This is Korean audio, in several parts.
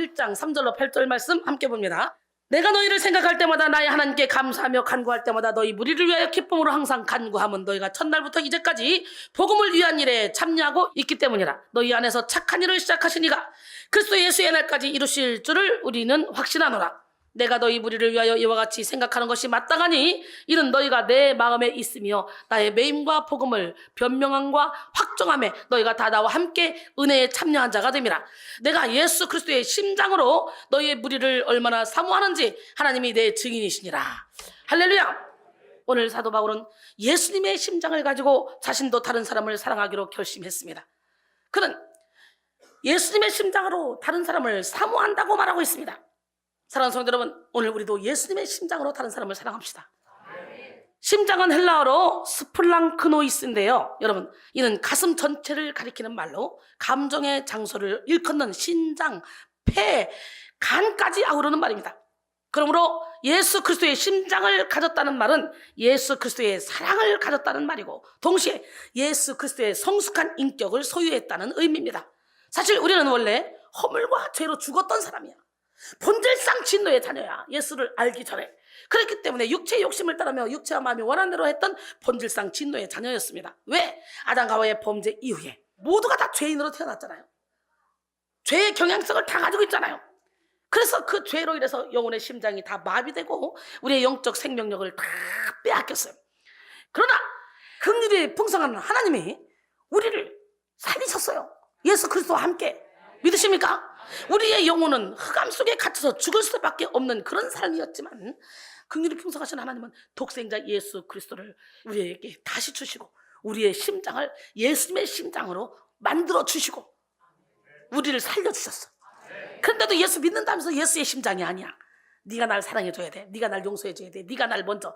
1장 3절로 8절 말씀 함께 봅니다. 내가 너희를 생각할 때마다 나의 하나님께 감사하며 간구할 때마다 너희 무리를 위하여 기쁨으로 항상 간구함은 너희가 첫날부터 이제까지 복음을 위한 일에 참여하고 있기 때문이라. 너희 안에서 착한 일을 시작하신 이가 그리스도 예수의 날까지 이루실 줄을 우리는 확신하노라. 내가 너희 무리를 위하여 이와 같이 생각하는 것이 마땅하니 이는 너희가 내 마음에 있으며 나의 매임과 복음을 변명함과 확정함에 너희가 다 나와 함께 은혜에 참여한 자가 됨이라. 내가 예수 그리스도의 심장으로 너희의 무리를 얼마나 사모하는지 하나님이 내 증인이시니라. 할렐루야. 오늘 사도 바울은 예수님의 심장을 가지고 자신도 다른 사람을 사랑하기로 결심했습니다. 그는 예수님의 심장으로 다른 사람을 사모한다고 말하고 있습니다. 사랑하는 성도 여러분, 오늘 우리도 예수님의 심장으로 다른 사람을 사랑합시다. 심장은 헬라어로 스플랑크노이스인데요, 여러분, 이는 가슴 전체를 가리키는 말로 감정의 장소를 일컫는 신장, 폐, 간까지 아우르는 말입니다. 그러므로 예수 그리스도의 심장을 가졌다는 말은 예수 그리스도의 사랑을 가졌다는 말이고, 동시에 예수 그리스도의 성숙한 인격을 소유했다는 의미입니다. 사실 우리는 원래 허물과 죄로 죽었던 사람이야. 본질상 진노의 자녀야. 예수를 알기 전에. 그렇기 때문에 육체의 욕심을 따르며 육체와 마음이 원하는 대로 했던 본질상 진노의 자녀였습니다. 왜? 아담과 하와의 범죄 이후에 모두가 다 죄인으로 태어났잖아요. 죄의 경향성을 다 가지고 있잖아요. 그래서 그 죄로 인해서 영혼의 심장이 다 마비되고 우리의 영적 생명력을 다 빼앗겼어요. 그러나 긍휼이 풍성한 하나님이 우리를 살리셨어요. 예수 그리스도와 함께. 믿으십니까? 우리의 영혼은 흑암 속에 갇혀서 죽을 수밖에 없는 그런 삶이었지만 긍휼이 풍성하신 하나님은 독생자 예수 그리스도를 우리에게 다시 주시고 우리의 심장을 예수님의 심장으로 만들어 주시고 우리를 살려주셨어. 그런데도 예수 믿는다면서 예수의 심장이 아니야. 네가 날 사랑해줘야 돼. 네가 날 용서해줘야 돼. 네가 날 먼저.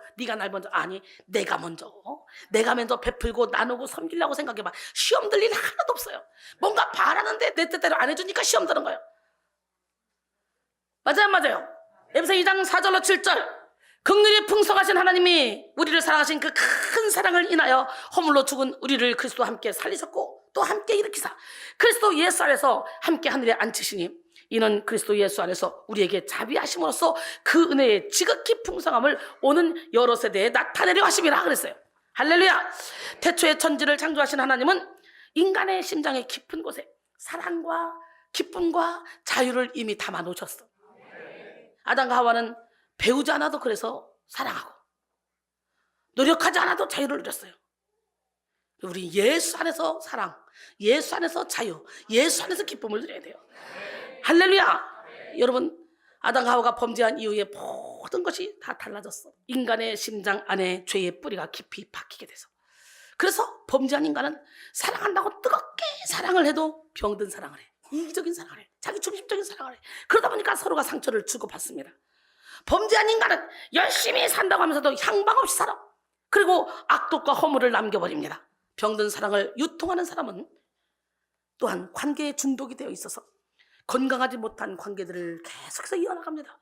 아니, 내가 먼저 베풀고 나누고 섬기려고 생각해봐. 시험 들 일 하나도 없어요. 뭔가 바라는데 내 뜻대로 안 해주니까 시험 드는 거예요. 맞아요. 에베소 2장 4절로 7절. 긍휼이 풍성하신 하나님이 우리를 사랑하신 그 큰 사랑을 인하여 허물로 죽은 우리를 그리스도와 함께 살리셨고 또 함께 일으키사 그리스도 예수 안에서 함께 하늘에 앉히시니 이는 그리스도 예수 안에서 우리에게 자비하심으로써 그 은혜의 지극히 풍성함을 오는 여러 세대에 나타내려 하심이라 그랬어요. 할렐루야. 태초의 천지를 창조하신 하나님은 인간의 심장의 깊은 곳에 사랑과 기쁨과 자유를 이미 담아 놓으셨어. 아담과 하와는 배우지 않아도 그래서 사랑하고 노력하지 않아도 자유를 누렸어요. 우리 예수 안에서 사랑, 예수 안에서 자유, 예수 안에서 기쁨을 누려야 돼요. 할렐루야. 여러분, 아담과 하와가 범죄한 이후에 모든 것이 다 달라졌어. 인간의 심장 안에 죄의 뿌리가 깊이 박히게 돼서. 그래서 범죄한 인간은 사랑한다고 뜨겁게 사랑을 해도 병든 사랑을 해. 이기적인 사랑을 해. 자기 중심적인 사랑을 해. 그러다 보니까 서로가 상처를 주고받습니다. 범죄한 인간은 열심히 산다고 하면서도 향방 없이 살아. 그리고 악독과 허물을 남겨버립니다. 병든 사랑을 유통하는 사람은 또한 관계에 중독이 되어 있어서 건강하지 못한 관계들을 계속해서 이어나갑니다.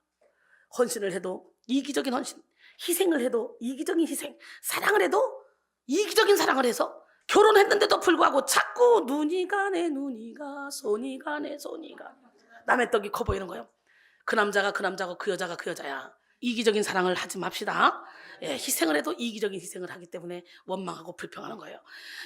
헌신을 해도 이기적인 헌신, 희생을 해도 이기적인 희생, 사랑을 해도 이기적인 사랑을 해서 결혼했는데도 불구하고 자꾸 눈이 가네 눈이 가 손이 가네 손이 가 남의 떡이 커 보이는 거예요. 그 남자가 그 남자고 그 여자가 그 여자야. 이기적인 사랑을 하지 맙시다. 예, 희생을 해도 이기적인 희생을 하기 때문에 원망하고 불평하는 거예요.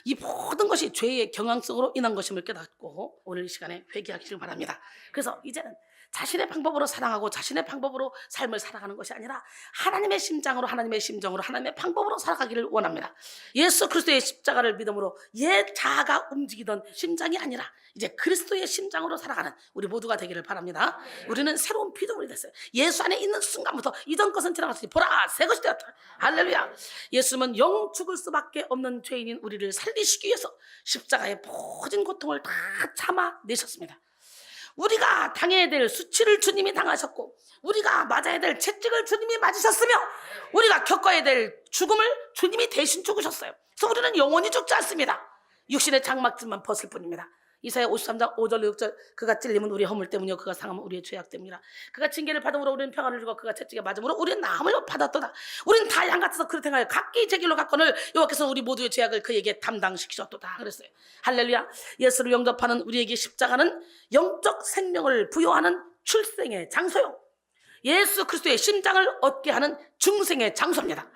이 모든 것이 죄의 경향성으로 인한 것임을 깨닫고 오늘 이 시간에 회개하기를 바랍니다. 그래서 이제는 자신의 방법으로 사랑하고 자신의 방법으로 삶을 살아가는 것이 아니라 하나님의 심장으로 하나님의 심정으로 하나님의 방법으로 살아가기를 원합니다. 예수 그리스도의 십자가를 믿음으로 옛 자아가 움직이던 심장이 아니라 이제 그리스도의 심장으로 살아가는 우리 모두가 되기를 바랍니다. 우리는 새로운 피조물이 됐어요. 예수 안에 있는 순간부터 이전 것은 지나갔으니 보라 새 것이 되었다. 할렐루야. 예수님은 영 죽을 수밖에 없는 죄인인 우리를 살리시기 위해서 십자가의 모든 고통을 다 참아내셨습니다. 우리가 당해야 될 수치를 주님이 당하셨고 우리가 맞아야 될 채찍을 주님이 맞으셨으며 우리가 겪어야 될 죽음을 주님이 대신 죽으셨어요. 그래서 우리는 영원히 죽지 않습니다. 육신의 장막들만 벗을 뿐입니다. 이사야 53장 5절 6절 그가 찔림은 우리의 허물 때문이요 그가 상함은 우리의 죄악 때문이라. 그가 징계를 받음으로 우리는 평안을 주고 그가 채찍에 맞음으로 우리는 나음을 받았도다. 우리는 다 양같아서 그릇 행하여 각기 제 길로 갔거늘 여호와께서 우리 모두의 죄악을 그에게 담당시키셨도다 그랬어요. 할렐루야. 예수를 영접하는 우리에게 십자가는 영적 생명을 부여하는 출생의 장소요, 예수 그리스도의 심장을 얻게 하는 중생의 장소입니다.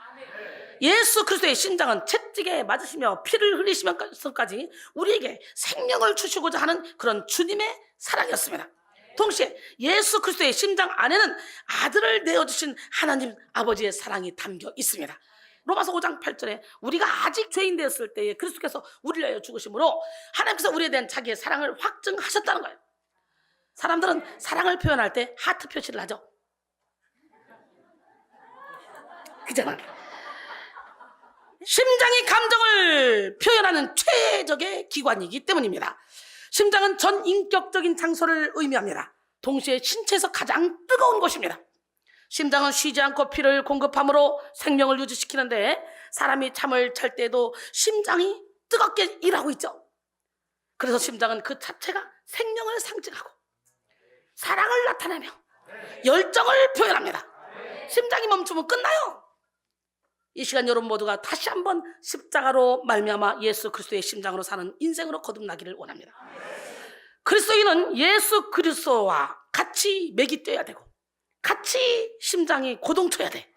예수 그리스도의 심장은 채찍에 맞으시며 피를 흘리시면서까지 우리에게 생명을 주시고자 하는 그런 주님의 사랑이었습니다. 동시에 예수 그리스도의 심장 안에는 아들을 내어주신 하나님 아버지의 사랑이 담겨 있습니다. 로마서 5장 8절에 우리가 아직 죄인 되었을 때에 그리스도께서 우리를 위하여 죽으심으로 하나님께서 우리에 대한 자기의 사랑을 확증하셨다는 거예요. 사람들은 사랑을 표현할 때 하트 표시를 하죠. 그잖아. 심장이 감정을 표현하는 최적의 기관이기 때문입니다. 심장은 전 인격적인 장소를 의미합니다. 동시에 신체에서 가장 뜨거운 곳입니다. 심장은 쉬지 않고 피를 공급함으로 생명을 유지시키는데 사람이 잠을 잘 때도 심장이 뜨겁게 일하고 있죠. 그래서 심장은 그 자체가 생명을 상징하고 사랑을 나타내며 열정을 표현합니다. 심장이 멈추면 끝나요. 이 시간 여러분 모두가 다시 한번 십자가로 말미암아 예수 그리스도의 심장으로 사는 인생으로 거듭나기를 원합니다. 그리스도인은 예수 그리스도와 같이 맥이 뛰어야 되고 같이 심장이 고동쳐야 돼.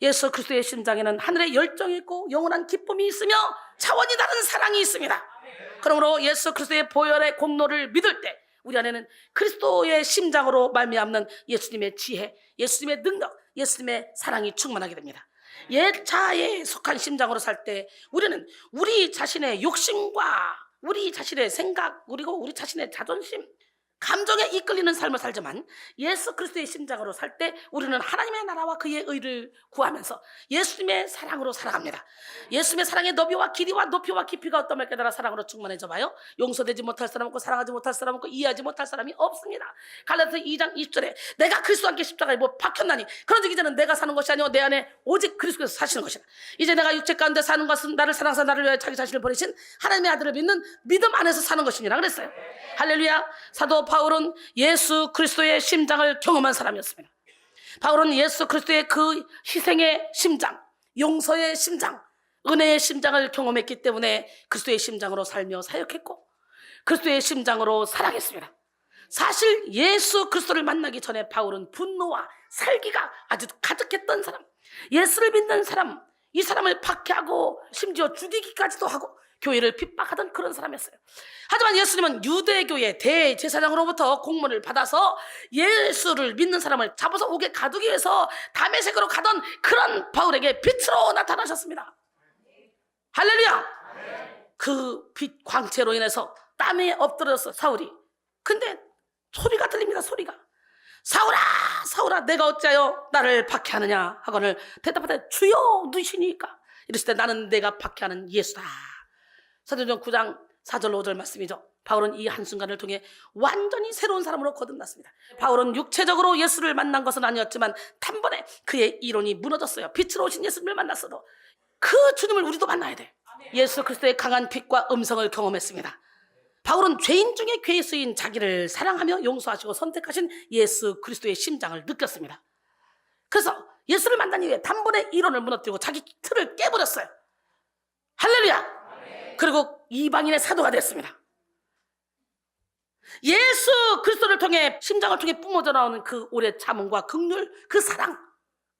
예수 그리스도의 심장에는 하늘의 열정이 있고 영원한 기쁨이 있으며 차원이 다른 사랑이 있습니다. 그러므로 예수 그리스도의 보혈의 공로를 믿을 때 우리 안에는 그리스도의 심장으로 말미암는 예수님의 지혜, 예수님의 능력, 예수님의 사랑이 충만하게 됩니다. 옛자에 속한 심장으로 살 때 우리는 우리 자신의 욕심과 우리 자신의 생각 그리고 우리 자신의 자존심, 감정에 이끌리는 삶을 살지만 예수 그리스도의 심장으로 살 때 우리는 하나님의 나라와 그의 의를 구하면서 예수님의 사랑으로 살아갑니다. 예수님의 사랑의 너비와 길이와 높이와 깊이가 어떠함을 깨달아 사랑으로 충만해져 봐요. 용서되지 못할 사람 없고 사랑하지 못할 사람 없고 이해하지 못할 사람이 없습니다. 갈라디아서 2장 20절에 내가 그리스도와 함께 십자가에 못 박혔나니 그런즉 이제는 내가 사는 것이 아니오 내 안에 오직 그리스도께서 사시는 것이다. 이제 내가 육체 가운데 사는 것은 나를 사랑하사 나를 위하여 자기 자신을 버리신 하나님의 아들을 믿는 믿음 안에서 사는 것이니라 그랬어요. 할렐루야. 사도 바울은 예수 그리스도의 심장을 경험한 사람이었습니다. 바울은 예수 그리스도의 그 희생의 심장, 용서의 심장, 은혜의 심장을 경험했기 때문에 그리스도의 심장으로 살며 사역했고 그리스도의 심장으로 살아겠습니다. 사실 예수 그리스도를 만나기 전에 바울은 분노와 살기가 아주 가득했던 사람, 예수를 믿는 사람, 이 사람을 박해하고 심지어 죽이기까지도 하고 교회를 핍박하던 그런 사람이었어요. 하지만 예수님은 유대교의 대제사장으로부터 공문을 받아서 예수를 믿는 사람을 잡아서 옥에 가두기 위해서 다메섹으로 가던 그런 바울에게 빛으로 나타나셨습니다. 할렐루야. 그 빛 광채로 인해서 땀에 엎드렸어 사울이. 근데 소리가 들립니다. 소리가. 사울아 사울아 내가 어찌하여 나를 박해하느냐 하거늘 대답하되 주여 누구시니까 이랬을 때 나는 내가 박해하는 예수다. 사도행전 9장 4절 5절 말씀이죠. 바울은 이 한순간을 통해 완전히 새로운 사람으로 거듭났습니다. 바울은 육체적으로 예수를 만난 것은 아니었지만 단번에 그의 이론이 무너졌어요. 빛으로 오신 예수님을 만났어도 그 주님을 우리도 만나야 돼. 예수 그리스도의 강한 빛과 음성을 경험했습니다. 바울은 죄인 중에 괴수인 자기를 사랑하며 용서하시고 선택하신 예수 그리스도의 심장을 느꼈습니다. 그래서 예수를 만난 이후에 단번에 이론을 무너뜨리고 자기 틀을 깨버렸어요. 할렐루야. 그리고 이방인의 사도가 됐습니다. 예수 그리스도를 통해 심장을 통해 뿜어져 나오는 그 오래 참음과 긍휼, 그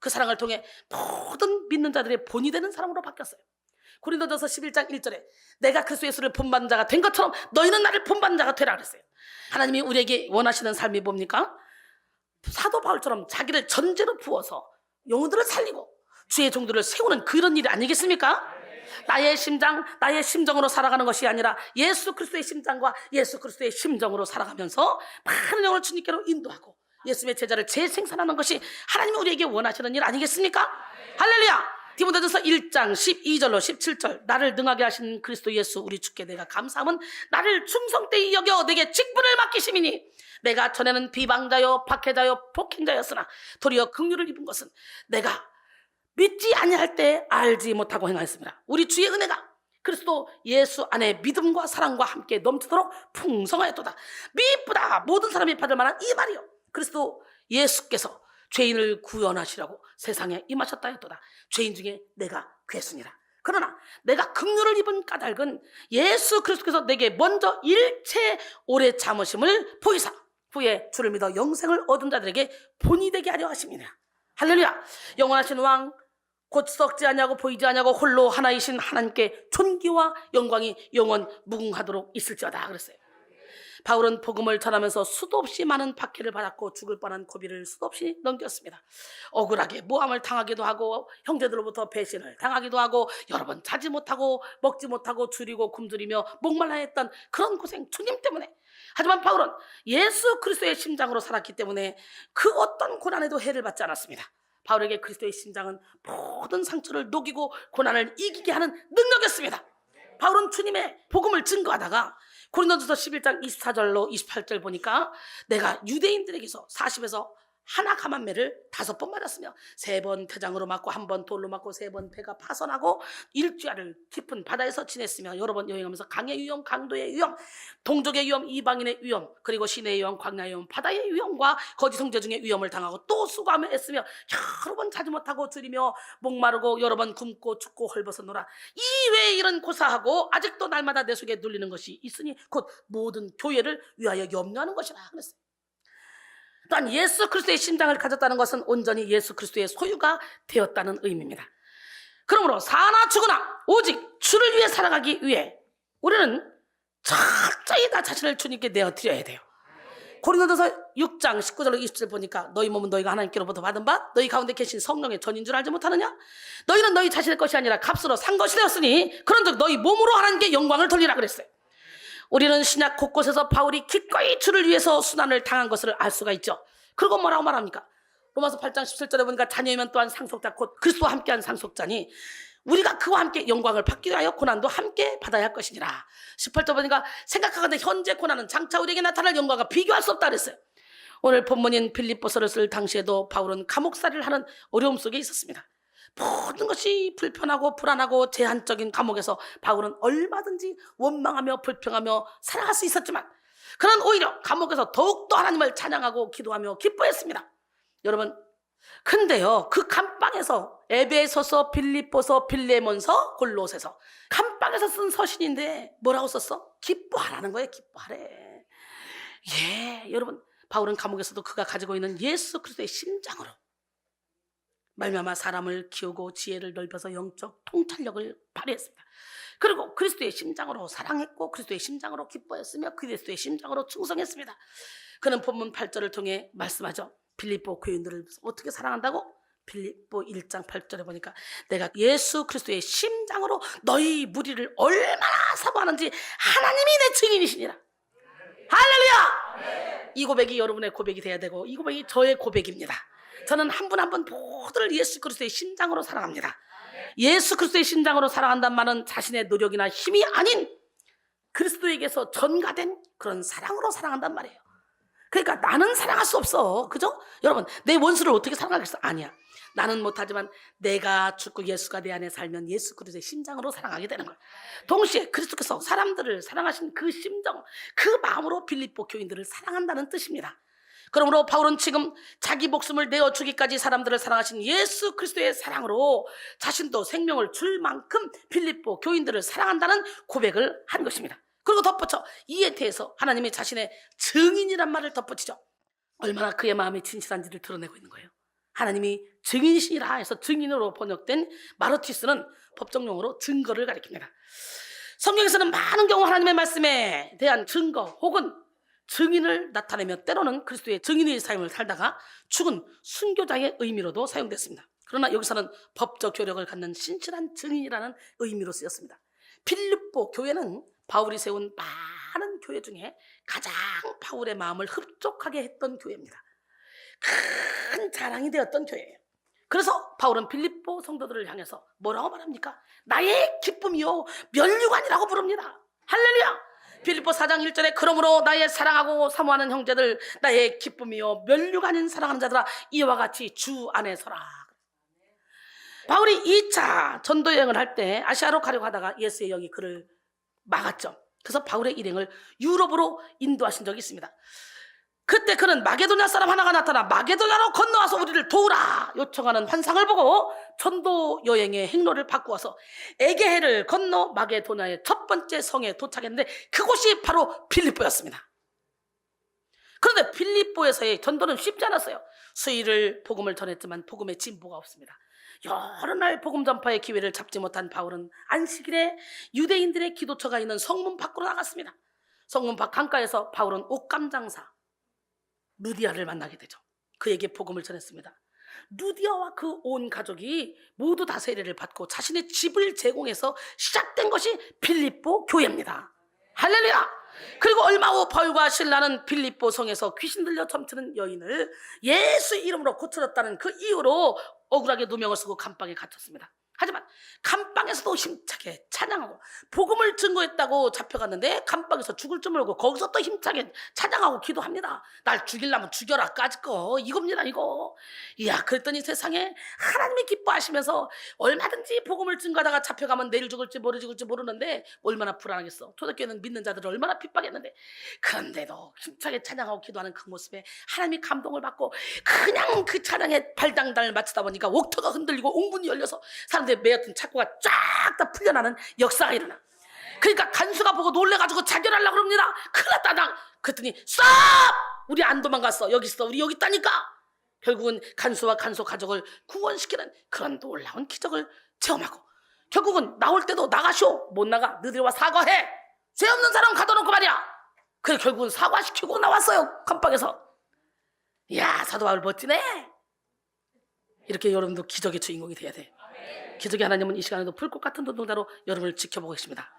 사랑을 통해 모든 믿는 자들의 본이 되는 사람으로 바뀌었어요. 고린도전서 11장 1절에 내가 그리스도 예수를 본받는 자가 된 것처럼 너희는 나를 본받는 자가 되라 그랬어요. 하나님이 우리에게 원하시는 삶이 뭡니까? 사도 바울처럼 자기를 전제로 부어서 영혼들을 살리고 주의 종들을 세우는 그런 일이 아니겠습니까? 나의 심장, 나의 심정으로 살아가는 것이 아니라 예수 그리스도의 심장과 예수 그리스도의 심정으로 살아가면서 많은 영혼을 주님께로 인도하고 예수님의 제자를 재생산하는 것이 하나님이 우리에게 원하시는 일 아니겠습니까? 할렐루야. 디모데전서 1장 12절로 17절 나를 능하게 하신 그리스도 예수 우리 주께 내가 감사함은 나를 충성되이 여겨 내게 직분을 맡기심이니 내가 전에는 비방자요 박해자요 폭행자였으나 도리어 긍휼을 입은 것은 내가 믿지 아니할 때 알지 못하고 행하였습니다. 우리 주의 은혜가 그리스도 예수 안에 믿음과 사랑과 함께 넘치도록 풍성하였도다. 미쁘다 모든 사람이 받을 만한 이 말이요 그리스도 예수께서 죄인을 구원하시라고 세상에 임하셨다 했도다. 죄인 중에 내가 괴순이라. 그러나 내가 긍휼을 입은 까닭은 예수 그리스도께서 내게 먼저 일체 오래 참으심을 보이사 후에 주를 믿어 영생을 얻은 자들에게 본이 되게 하려 하십니다. 할렐루야. 영원하신 왕 곧 썩지 아니하고 보이지 아니하고 홀로 하나이신 하나님께 존귀와 영광이 영원 무궁하도록 있을지어다 그랬어요. 바울은 복음을 전하면서 수도 없이 많은 박해를 받았고 죽을 뻔한 고비를 수도 없이 넘겼습니다. 억울하게 모함을 당하기도 하고 형제들로부터 배신을 당하기도 하고 여러 번 자지 못하고 먹지 못하고 줄이고 굶주리며 목말라 했던 그런 고생 주님 때문에. 하지만 바울은 예수 그리스도의 심장으로 살았기 때문에 그 어떤 고난에도 해를 받지 않았습니다. 바울에게 그리스도의 심장은 모든 상처를 녹이고 고난을 이기게 하는 능력이었습니다. 바울은 주님의 복음을 증거하다가 고린도전서 11장 24절로 28절 보니까 내가 유대인들에게서 40에서 하나 감한매를 5번 맞았으며 3번 태장으로 맞고 1번 돌로 맞고 3번 배가 파손하고 일주일을 깊은 바다에서 지냈으며 여러 번 여행하면서 강의 위험, 강도의 위험, 동족의 위험, 이방인의 위험, 그리고 시내의 위험, 광야의 위험, 바다의 위험과 거짓 형제 중에 위험을 당하고 또 수고하며 애쓰며 여러 번 자지 못하고 줄이며 목마르고 여러 번 굶고 춥고 헐벗어노라. 이 외에 이런 고사하고 아직도 날마다 내 속에 눌리는 것이 있으니 곧 모든 교회를 위하여 염려하는 것이라 그랬어요. 또한 예수 그리스도의 심장을 가졌다는 것은 온전히 예수 그리스도의 소유가 되었다는 의미입니다. 그러므로 사나 죽으나 오직 주를 위해 살아가기 위해 우리는 철저히 나 자신을 주님께 내어드려야 돼요. 고린도전서 6장 19절로 20절 보니까 너희 몸은 너희가 하나님께로부터 받은 바 너희 가운데 계신 성령의 전인 줄 알지 못하느냐? 너희는 너희 자신의 것이 아니라 값으로 산 것이 되었으니 그런즉 너희 몸으로 하나님께 영광을 돌리라 그랬어요. 우리는 신약 곳곳에서 바울이 기꺼이 주를 위해서 순환을 당한 것을 알 수가 있죠. 그리고 뭐라고 말합니까? 로마서 8장 17절에 보니까 자녀이면 또한 상속자 곧 그리스도와 함께한 상속자니 우리가 그와 함께 영광을 받기 위하여 고난도 함께 받아야 할 것이니라. 18절 보니까 생각하건대 현재 고난은 장차 우리에게 나타날 영광과 비교할 수 없다 그랬어요. 오늘 본문인 빌립보서를 쓸 당시에도 바울은 감옥살이를 하는 어려움 속에 있었습니다. 모든 것이 불편하고 불안하고 제한적인 감옥에서 바울은 얼마든지 원망하며 불평하며 살아갈 수 있었지만 그는 오히려 감옥에서 더욱더 하나님을 찬양하고 기도하며 기뻐했습니다. 여러분, 근데요 그 감방에서 에베소서, 빌립보서, 빌레몬서, 골로새서 감방에서 쓴 서신인데 뭐라고 썼어? 기뻐하라는 거예요. 기뻐하래. 예, 여러분, 바울은 감옥에서도 그가 가지고 있는 예수 그리스도의 심장으로 말미암아 사람을 키우고 지혜를 넓혀서 영적 통찰력을 발휘했습니다. 그리고 그리스도의 심장으로 사랑했고 그리스도의 심장으로 기뻐했으며 그리스도의 심장으로 충성했습니다. 그는 본문 8절을 통해 말씀하죠. 빌립보 교인들을 어떻게 사랑한다고? 빌립보 1장 8절에 보니까 내가 예수 그리스도의 심장으로 너희 무리를 얼마나 사모하는지 하나님이 내 증인이시니라. 할렐루야! 이 고백이 여러분의 고백이 돼야 되고 이 고백이 저의 고백입니다. 저는 한 분 한 분 모두를 예수 그리스도의 심장으로 사랑합니다. 예수 그리스도의 심장으로 사랑한다는 말은 자신의 노력이나 힘이 아닌 그리스도에게서 전가된 그런 사랑으로 사랑한단 말이에요. 그러니까 나는 사랑할 수 없어. 그죠? 여러분, 내 원수를 어떻게 사랑하겠어? 아니야. 나는 못하지만 내가 죽고 예수가 내 안에 살면 예수 그리스도의 심장으로 사랑하게 되는 거예요. 동시에 그리스도께서 사람들을 사랑하신 그 심정, 그 마음으로 빌립보 교인들을 사랑한다는 뜻입니다. 그러므로 바울은 지금 자기 목숨을 내어 주기까지 사람들을 사랑하신 예수 그리스도의 사랑으로 자신도 생명을 줄 만큼 빌립보 교인들을 사랑한다는 고백을 한 것입니다. 그리고 덧붙여 이에 대해서 하나님이 자신의 증인이란 말을 덧붙이죠. 얼마나 그의 마음이 진실한지를 드러내고 있는 거예요. 하나님이 증인이시니라 해서 증인으로 번역된 마르티스는 법정용어로 증거를 가리킵니다. 성경에서는 많은 경우 하나님의 말씀에 대한 증거 혹은 증인을 나타내며 때로는 그리스도의 증인의 삶을 살다가 죽은 순교자의 의미로도 사용됐습니다. 그러나 여기서는 법적 효력을 갖는 신실한 증인이라는 의미로 쓰였습니다. 빌립보 교회는 바울이 세운 많은 교회 중에 가장 바울의 마음을 흡족하게 했던 교회입니다. 큰 자랑이 되었던 교회예요. 그래서 바울은 빌립보 성도들을 향해서 뭐라고 말합니까? 나의 기쁨이요 면류관이라고 부릅니다. 할렐루야! 빌립보 4장 1절에 그러므로 나의 사랑하고 사모하는 형제들 나의 기쁨이요 면류관인 사랑하는 자들아 이와 같이 주 안에 서라. 바울이 2차 전도 여행을 할 때 아시아로 가려고 하다가 예수의 영이 그를 막았죠. 그래서 바울의 일행을 유럽으로 인도하신 적이 있습니다. 그때 그는 마게도냐 사람 하나가 나타나 마게도냐로 건너와서 우리를 도우라 요청하는 환상을 보고 전도 여행의 행로를 바꾸어서 에게해를 건너 마게도냐의 첫 번째 성에 도착했는데 그곳이 바로 빌립보였습니다. 그런데 빌립보에서의 전도는 쉽지 않았어요. 수일을 복음을 전했지만 복음의 진보가 없습니다. 여러 날 복음 전파의 기회를 잡지 못한 바울은 안식일에 유대인들의 기도처가 있는 성문 밖으로 나갔습니다. 성문 밖 강가에서 바울은 옷감 장사 루디아를 만나게 되죠. 그에게 복음을 전했습니다. 루디아와 그 온 가족이 모두 다 세례를 받고 자신의 집을 제공해서 시작된 것이 빌립보 교회입니다. 할렐루야! 그리고 얼마 후 바울과 실라는 빌립보 성에서 귀신 들려 점치는 여인을 예수 이름으로 고쳐줬다는 그 이유로 억울하게 누명을 쓰고 감방에 갇혔습니다. 하지만 감방에서도 힘차게 찬양하고 복음을 증거했다고 잡혀갔는데 감방에서 죽을 줄 모르고 거기서 또 힘차게 찬양하고 기도합니다. 날 죽이려면 죽여라 까짓 거 이겁니다 이거. 이야, 그랬더니 세상에 하나님이 기뻐하시면서 얼마든지 복음을 증거하다가 잡혀가면 내일 죽을지 모레 죽을지 모르는데 얼마나 불안하겠어. 초대교회는 믿는 자들을 얼마나 핍박했는데 그런데도 힘차게 찬양하고 기도하는 그 모습에 하나님이 감동을 받고 그냥 그 찬양에 발당단을 맞추다 보니까 옥터가 흔들리고 옹문이 열려서 사람들이 매였던 착고가 쫙 다 풀려나는 역사가 일어나. 그러니까 간수가 보고 놀래가지고 자결하려고 그럽니다. 큰일 났다 나. 그랬더니 쏴! 우리 안 도망갔어. 여기 있어. 우리 여기 있다니까. 결국은 간수와 간수 가족을 구원시키는 그런 놀라운 기적을 체험하고 결국은 나올 때도 나가쇼. 못 나가. 너희들 와 사과해. 죄 없는 사람 가둬놓고 말이야. 그래 결국은 사과시키고 나왔어요. 감방에서. 이야, 사도 바울 멋지네. 이렇게 여러분도 기적의 주인공이 돼야 돼. 기적의 하나님은 이 시간에도 불꽃 같은 눈동자로 여러분을 지켜보고 계십니다.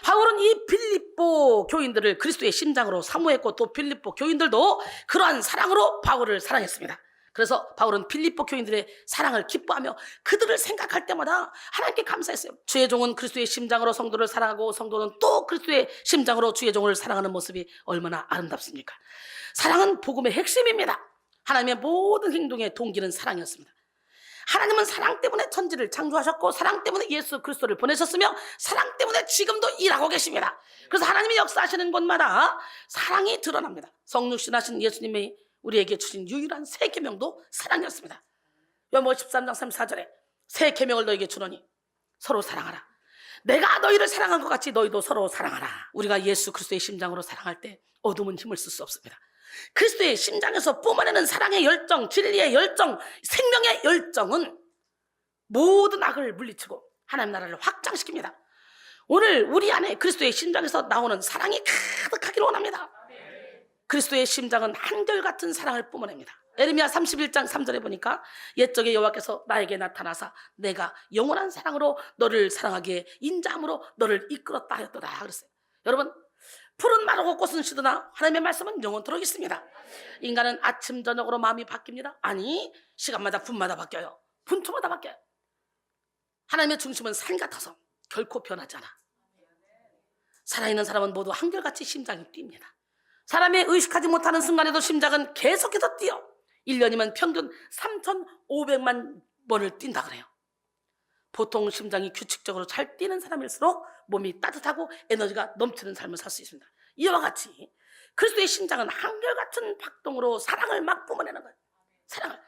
바울은 이 빌립보 교인들을 그리스도의 심장으로 사모했고 또 빌립보 교인들도 그러한 사랑으로 바울을 사랑했습니다. 그래서 바울은 빌립보 교인들의 사랑을 기뻐하며 그들을 생각할 때마다 하나님께 감사했어요. 주의 종은 그리스도의 심장으로 성도를 사랑하고 성도는 또 그리스도의 심장으로 주의 종을 사랑하는 모습이 얼마나 아름답습니까? 사랑은 복음의 핵심입니다. 하나님의 모든 행동의 동기는 사랑이었습니다. 하나님은 사랑 때문에 천지를 창조하셨고 사랑 때문에 예수 그리스도를 보내셨으며 사랑 때문에 지금도 일하고 계십니다. 그래서 하나님이 역사하시는 곳마다 사랑이 드러납니다. 성육신하신 예수님이 우리에게 주신 유일한 새 계명도 사랑이었습니다. 요한복음 13장 34절에 새 계명을 너에게 주노니 서로 사랑하라. 내가 너희를 사랑한 것 같이 너희도 서로 사랑하라. 우리가 예수 그리스도의 심장으로 사랑할 때 어둠은 힘을 쓸 수 없습니다. 그리스도의 심장에서 뿜어내는 사랑의 열정, 진리의 열정, 생명의 열정은 모든 악을 물리치고 하나님 나라를 확장시킵니다. 오늘 우리 안에 그리스도의 심장에서 나오는 사랑이 가득하기를 원합니다. 그리스도의 심장은 한결같은 사랑을 뿜어냅니다. 에레미야 31장 3절에 보니까 옛적에 여호와께서 나에게 나타나사 내가 영원한 사랑으로 너를 사랑하기에 인자함으로 너를 이끌었다 하였도다 그랬어요. 여러분, 푸른 마르고 꽃은 시드나 하나님의 말씀은 영원토록 있습니다. 인간은 아침 저녁으로 마음이 바뀝니다. 아니, 시간마다 분마다 바뀌어요. 분초마다 바뀌어요. 하나님의 중심은 산 같아서 결코 변하지 않아. 살아있는 사람은 모두 한결같이 심장이 뜁니다. 사람이 의식하지 못하는 순간에도 심장은 계속해서 뛰어. 1년이면 평균 3,500만 번을 뛴다 그래요. 보통 심장이 규칙적으로 잘 뛰는 사람일수록 몸이 따뜻하고 에너지가 넘치는 삶을 살 수 있습니다. 이와 같이 그리스도의 심장은 한결같은 박동으로 사랑을 막 뿜어내는 거예요. 사랑을.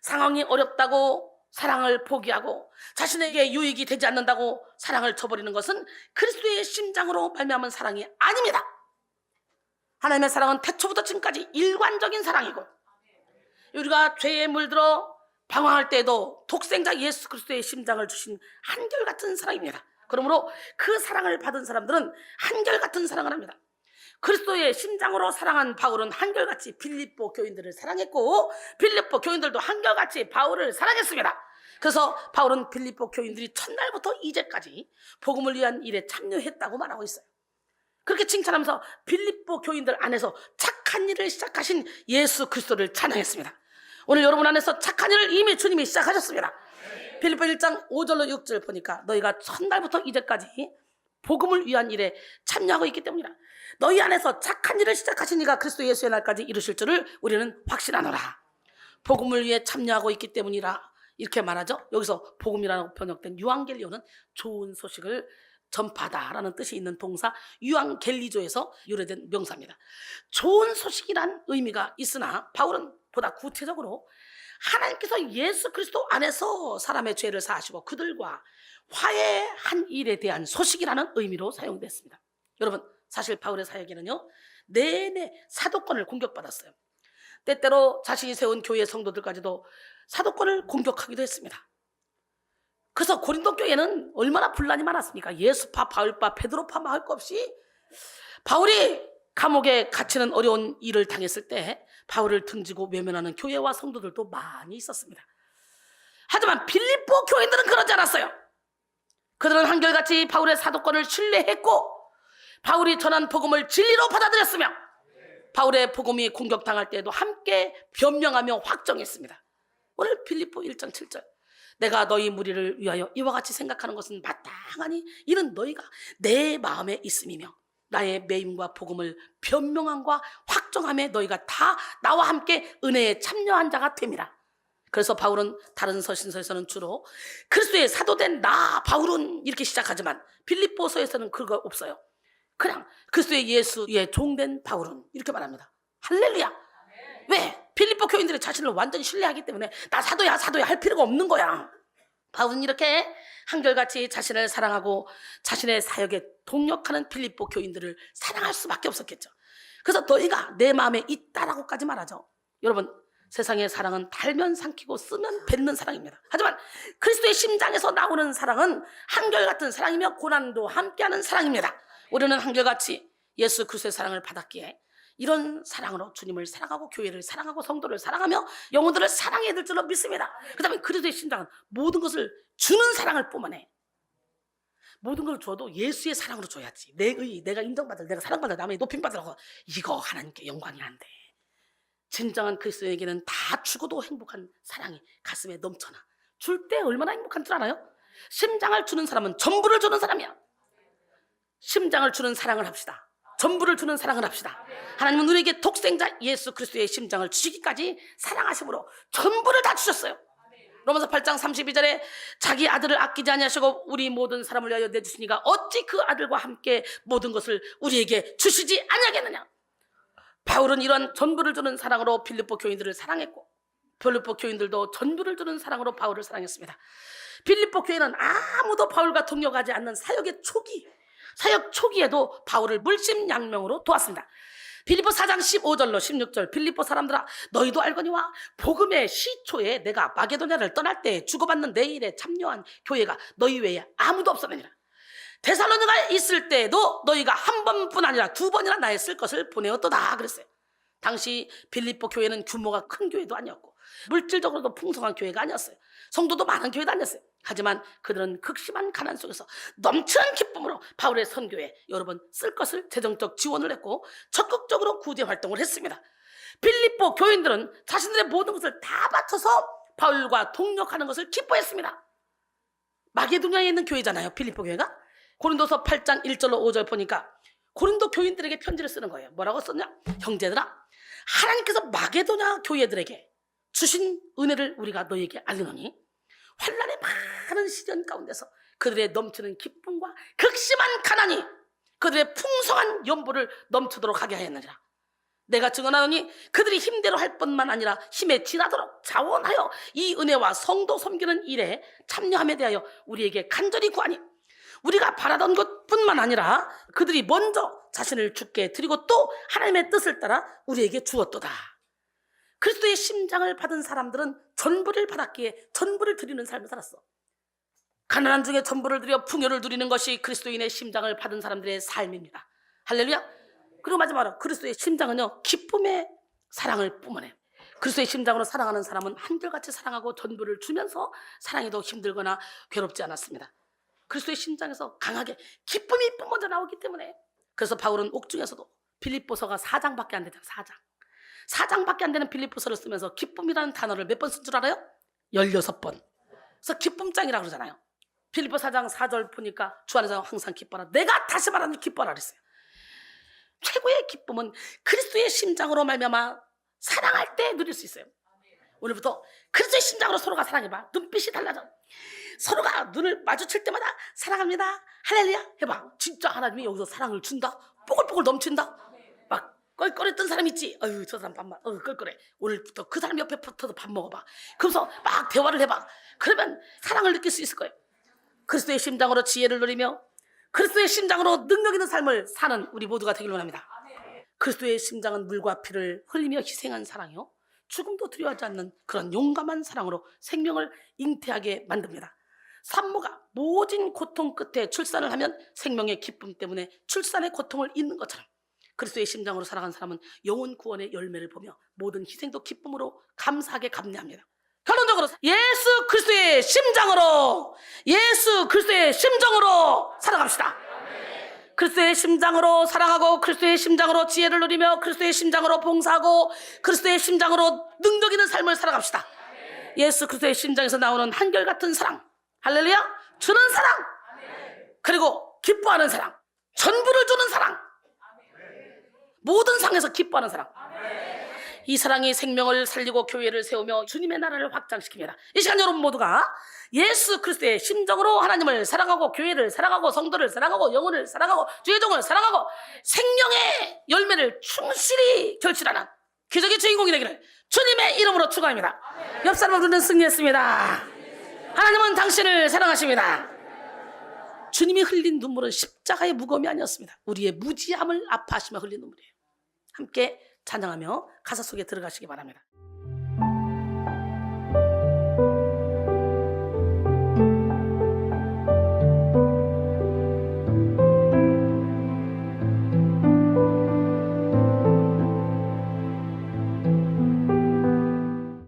상황이 어렵다고 사랑을 포기하고 자신에게 유익이 되지 않는다고 사랑을 저버리는 것은 그리스도의 심장으로 말미암은 사랑이 아닙니다. 하나님의 사랑은 태초부터 지금까지 일관적인 사랑이고 우리가 죄에 물들어 방황할 때에도 독생자 예수 그리스도의 심장을 주신 한결같은 사랑입니다. 그러므로 그 사랑을 받은 사람들은 한결같은 사랑을 합니다. 그리스도의 심장으로 사랑한 바울은 한결같이 빌립보 교인들을 사랑했고 빌립보 교인들도 한결같이 바울을 사랑했습니다. 그래서 바울은 빌립보 교인들이 첫날부터 이제까지 복음을 위한 일에 참여했다고 말하고 있어요. 그렇게 칭찬하면서 빌립보 교인들 안에서 착한 일을 시작하신 예수 그리스도를 찬양했습니다. 오늘 여러분 안에서 착한 일을 이미 주님이 시작하셨습니다. 빌립보 1장 5절로 6절 보니까 너희가 첫날부터 이제까지 복음을 위한 일에 참여하고 있기 때문이라. 너희 안에서 착한 일을 시작하신 이가 그리스도 예수의 날까지 이루실 줄을 우리는 확신하노라. 복음을 위해 참여하고 있기 때문이라 이렇게 말하죠. 여기서 복음이라고 번역된 유앙겔리오는 좋은 소식을 전파다라는 뜻이 있는 동사 유앙겔리조에서 유래된 명사입니다. 좋은 소식이란 의미가 있으나 바울은 보다 구체적으로 하나님께서 예수 그리스도 안에서 사람의 죄를 사하시고 그들과 화해한 일에 대한 소식이라는 의미로 사용됐습니다. 여러분, 사실 바울의 사역에는요 내내 사도권을 공격받았어요. 때때로 자신이 세운 교회 성도들까지도 사도권을 공격하기도 했습니다. 그래서 고린도 교회는 얼마나 분란이 많았습니까? 예수파, 바울파, 베드로파 할 것 없이 바울이 감옥에 갇히는 어려운 일을 당했을 때 바울을 등지고 외면하는 교회와 성도들도 많이 있었습니다. 하지만 빌립보 교인들은 그러지 않았어요. 그들은 한결같이 바울의 사도권을 신뢰했고 바울이 전한 복음을 진리로 받아들였으며 바울의 복음이 공격당할 때에도 함께 변명하며 확정했습니다. 오늘 빌립보 1장 7절 내가 너희 무리를 위하여 이와 같이 생각하는 것은 마땅하니 이는 너희가 내 마음에 있음이며 나의 매임과 복음을 변명함과 확정함에 너희가 다 나와 함께 은혜에 참여한 자가 됨이라. 그래서 바울은 다른 서신서에서는 주로 그리스도의 사도된 나 바울은 이렇게 시작하지만 빌립보서에서는 그거 없어요. 그냥 그리스도의 예수의 종된 바울은 이렇게 말합니다. 할렐루야. 왜? 빌립보 교인들이 자신을 완전히 신뢰하기 때문에 나 사도야 할 필요가 없는 거야. 바울은 이렇게 한결같이 자신을 사랑하고 자신의 사역에 동력하는 빌립보 교인들을 사랑할 수밖에 없었겠죠. 그래서 너희가 내 마음에 있다라고까지 말하죠. 여러분, 세상의 사랑은 달면 삼키고 쓰면 뱉는 사랑입니다. 하지만 그리스도의 심장에서 나오는 사랑은 한결같은 사랑이며 고난도 함께하는 사랑입니다. 우리는 한결같이 예수 그리스도의 사랑을 받았기에 이런 사랑으로 주님을 사랑하고 교회를 사랑하고 성도를 사랑하며 영혼들을 사랑해야 될 줄로 믿습니다. 그 다음에 그리스도의 심장은 모든 것을 주는 사랑을 뿜어내. 모든 걸 줘도 예수의 사랑으로 줘야지. 내가 인정받을, 내가 사랑받을, 남의 높임받으라고 이거 하나님께 영광이 안 돼. 진정한 그리스도에게는 다 주고도 행복한 사랑이 가슴에 넘쳐나. 줄 때 얼마나 행복한 줄 알아요? 심장을 주는 사람은 전부를 주는 사람이야. 심장을 주는 사랑을 합시다. 전부를 주는 사랑을 합시다. 하나님은 우리에게 독생자 예수 그리스도의 심장을 주시기까지 사랑하심으로 전부를 다 주셨어요. 로마서 8장 32절에 자기 아들을 아끼지 아니하시고 우리 모든 사람을 위하여 내주시니가 어찌 그 아들과 함께 모든 것을 우리에게 주시지 아니하겠느냐. 바울은 이런 전부를 주는 사랑으로 빌립보 교인들을 사랑했고 빌립보 교인들도 전부를 주는 사랑으로 바울을 사랑했습니다. 빌립보 교회는 아무도 바울과 동력하지 않는 사역 초기에도 바울을 물심양명으로 도왔습니다. 빌립보 4장 15절로 16절 빌립보 사람들아 너희도 알거니와 복음의 시초에 내가 마게도냐를 떠날 때 주고받는 내 일에 참여한 교회가 너희 외에 아무도 없었느니라. 데살로니가에 있을 때에도 너희가 한 번뿐 아니라 두 번이나 나의 쓸 것을 보내었도다 그랬어요. 당시 빌립보 교회는 규모가 큰 교회도 아니었고 물질적으로도 풍성한 교회가 아니었어요. 성도도 많은 교회도 아니었어요. 하지만 그들은 극심한 가난 속에서 넘치는 기쁨으로 바울의 선교에 여러 번 쓸 것을 재정적 지원을 했고 적극적으로 구제 활동을 했습니다. 빌립보 교인들은 자신들의 모든 것을 다 바쳐서 바울과 동력하는 것을 기뻐했습니다. 마게도냐에 있는 교회잖아요, 빌립보 교회가. 고린도서 8장 1절로 5절 보니까 고린도 교인들에게 편지를 쓰는 거예요. 뭐라고 썼냐? 형제들아, 하나님께서 마게도냐 교회들에게 주신 은혜를 우리가 너희에게 알리노니 환난의 많은 시련 가운데서 그들의 넘치는 기쁨과 극심한 가난이 그들의 풍성한 연보를 넘치도록 하게 하였느니라. 내가 증언하노니 그들이 힘대로 할 뿐만 아니라 힘에 지나도록 자원하여 이 은혜와 성도 섬기는 일에 참여함에 대하여 우리에게 간절히 구하니 우리가 바라던 것뿐만 아니라 그들이 먼저 자신을 주께 드리고 또 하나님의 뜻을 따라 우리에게 주었도다. 그리스도의 심장을 받은 사람들은 전부를 받았기에 전부를 드리는 삶을 살았어. 가난한 중에 전부를 드려 풍요를 누리는 것이 그리스도인의 심장을 받은 사람들의 삶입니다. 할렐루야. 그리고 마지막으로 그리스도의 심장은요 기쁨의 사랑을 뿜어내. 그리스도의 심장으로 사랑하는 사람은 한결같이 사랑하고 전부를 주면서 사랑해도 힘들거나 괴롭지 않았습니다. 그리스도의 심장에서 강하게 기쁨이 뿜어져 나오기 때문에. 그래서 바울은 옥중에서도 빌립보서가 4장밖에 안 되잖아요. 4장밖에 안 되는 빌립보서를 쓰면서 기쁨이라는 단어를 몇 번 쓴 줄 알아요? 16번. 그래서 기쁨장이라고 그러잖아요. 빌립보 4장 4절 보니까 주 안에서 항상 기뻐라. 내가 다시 말하는 기뻐라 그랬어요. 최고의 기쁨은 그리스도의 심장으로 말미암아 사랑할 때 누릴 수 있어요. 오늘부터 그리스도의 심장으로 서로가 사랑해봐. 눈빛이 달라져. 서로가 눈을 마주칠 때마다 사랑합니다. 할렐루야 해봐. 진짜 하나님이 여기서 사랑을 준다. 뽀글뽀글 넘친다. 막 껄껄했던 사람 있지. 어휴 저 사람 밥만 껄껄해. 오늘부터 그 사람 옆에 붙어서 밥 먹어봐. 그러면서 막 대화를 해봐. 그러면 사랑을 느낄 수 있을 거예요. 그리스도의 심장으로 지혜를 누리며 그리스도의 심장으로 능력 있는 삶을 사는 우리 모두가 되길 원합니다. 그리스도의 심장은 물과 피를 흘리며 희생한 사랑이요, 죽음도 두려워하지 않는 그런 용감한 사랑으로 생명을 잉태하게 만듭니다. 산모가 모진 고통 끝에 출산을 하면 생명의 기쁨 때문에 출산의 고통을 잊는 것처럼 그리스도의 심장으로 살아간 사람은 영혼 구원의 열매를 보며 모든 희생도 기쁨으로 감사하게 감내합니다. 결론적으로 예수 그리스도의 심장으로, 예수 그리스도의 심정으로 살아갑시다. 그리스도의 심장으로 사랑하고, 그리스도의 심장으로 지혜를 누리며, 그리스도의 심장으로 봉사하고, 그리스도의 심장으로 능력 있는 삶을 살아갑시다. 예수 그리스도의 심장에서 나오는 한결같은 사랑, 할렐루야, 주는 사랑, 그리고 기뻐하는 사랑, 전부를 주는 사랑, 모든 상에서 기뻐하는 사랑, 이 사랑이 생명을 살리고 교회를 세우며 주님의 나라를 확장시킵니다. 이 시간 여러분 모두가 예수 그리스도의 심정으로 하나님을 사랑하고, 교회를 사랑하고, 성도를 사랑하고, 영혼을 사랑하고, 주의 종을 사랑하고, 생명의 열매를 충실히 결실하는 기적의 주인공이 되기를 주님의 이름으로 축원합니다. 옆 사람들은 승리했습니다. 하나님은 당신을 사랑하십니다. 주님이 흘린 눈물은 십자가의 무거움이 아니었습니다. 우리의 무지함을 아파하시며 흘린 눈물이에요. 함께 찬양하며 가사 속에 들어가시기 바랍니다.